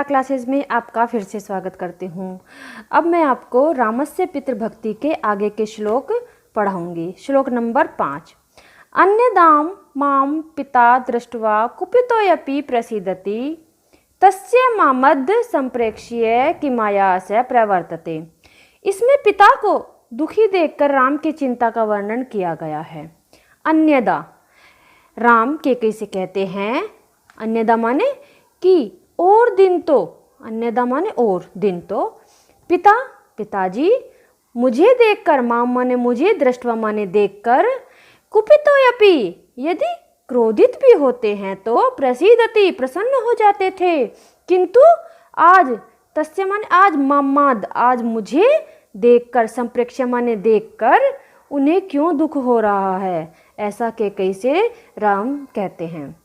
तारा classes में आपका फिर से स्वागत करती हूँ। अब मैं आपको रामस्य पितृभक्ति के आगे के श्लोक पढ़ाऊंगी। श्लोक नंबर 5। अन्यदाम माम पिता दृष्ट्वा कुपितोऽपि प्रसीदति तस्य मामद् संप्रेक्ष्य किमाया से प्रवर्तते। इसमें पिता को दुखी देखकर राम की चिंता का वर्णन किया गया है। अन्यदा राम के कैसे कहते हैं, अन्यदा माने कि और दिन तो, अन्यदा माने और दिन तो, पिताजी मुझे देखकर, माम माने मुझे, दृष्टवा माने देखकर, कुपितोऽपि यदि क्रोधित भी होते हैं तो, प्रसीदति प्रसन्न हो जाते थे, किंतु आज, तस्य माने आज, मामाद आज मुझे देखकर, संप्रेक्ष्य माने देखकर उन्हें क्यों दुख हो रहा है, ऐसा के कैसे राम कहते हैं।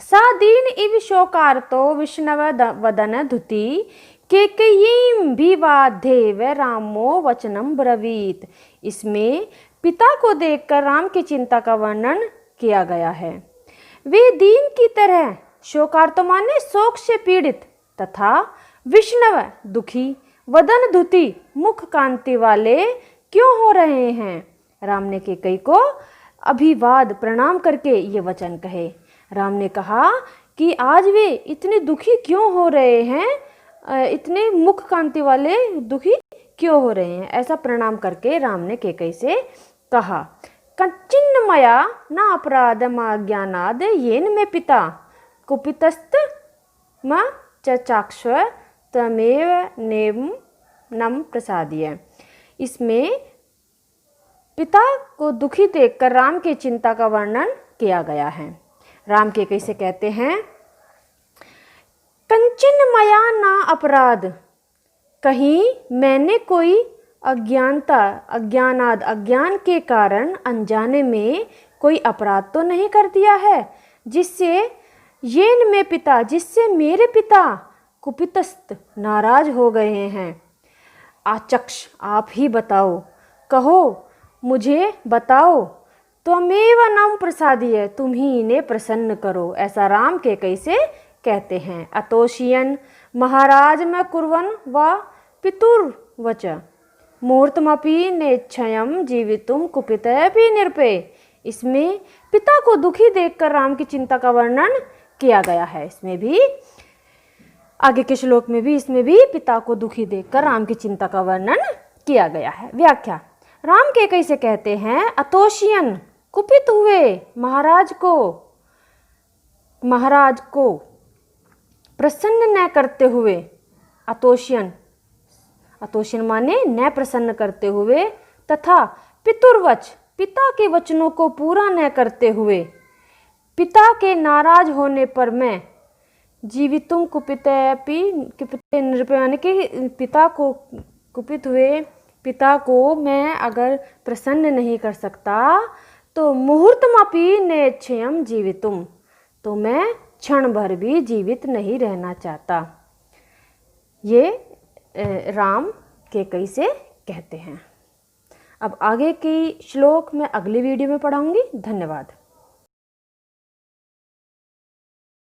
सा दीन इव शोकार्तो विष्णव वदन धुति केकयीं विवादेव रामो वचनम ब्रवीत। इसमें पिता को देखकर राम की चिंता का वर्णन किया गया है। वे दीन की तरह, शोकार्तो माने शोक से पीड़ित, तथा विष्णव दुखी, वदन धुति मुख कांति वाले क्यों हो रहे हैं। राम ने कैकेयी को अभिवाद प्रणाम करके ये वचन कहे। राम ने कहा कि आज वे इतने दुखी क्यों हो रहे हैं, इतने मुख कांति वाले दुखी क्यों हो रहे हैं, ऐसा प्रणाम करके राम ने कैकेयी से कहा। कच्चिन्न मया न अपराध ज्ञानाद येन में पिता कुपितस्त म चचाक्ष तमेव नेम नम प्रसादीय। इसमें पिता को दुखी देखकर राम की चिंता का वर्णन किया गया है। राम के कैसे कहते हैं, कंचन मया ना अपराध, कहीं मैंने कोई अज्ञान के कारण अनजाने में कोई अपराध तो नहीं कर दिया है, जिससे येन में पिता, जिससे मेरे पिता कुपितस्त नाराज हो गए हैं। आचक्ष आप ही बताओ, कहो मुझे बताओ, त्वमेव नम प्रसादीय तुम ही इन्हें प्रसन्न करो, ऐसा राम के कैसे कहते हैं। अतोषियन महाराज में कुर्वन व पितुर्वच मुहूर्तमपि नेच्छयम जीवितुम कुपितोऽपि निरपे। इसमें पिता को दुखी देखकर राम की चिंता का वर्णन किया गया है। इसमें भी आगे के श्लोक में भी, इसमें भी पिता को दुखी देखकर राम की चिंता का वर्णन किया गया है। व्याख्या। राम के कैसे कहते हैं, अतोषियन कुपित हुए महाराज को प्रसन्न न करते हुए, अतोषियन माने न प्रसन्न करते हुए, तथा पितुर्वच पिता के वचनों को पूरा न करते हुए, पिता के नाराज होने पर मैं जीवितुम कुपितोऽपि निरपे, यानी कि पिता को कुपित हुए पिता को मैं अगर प्रसन्न नहीं कर सकता तो मुहूर्तमपि नेच्छयम जीवितुम, तो मैं क्षण भर भी जीवित नहीं रहना चाहता। ये राम कैकेयी से कहते हैं। अब आगे की श्लोक मैं अगली वीडियो में पढ़ाऊंगी। धन्यवाद।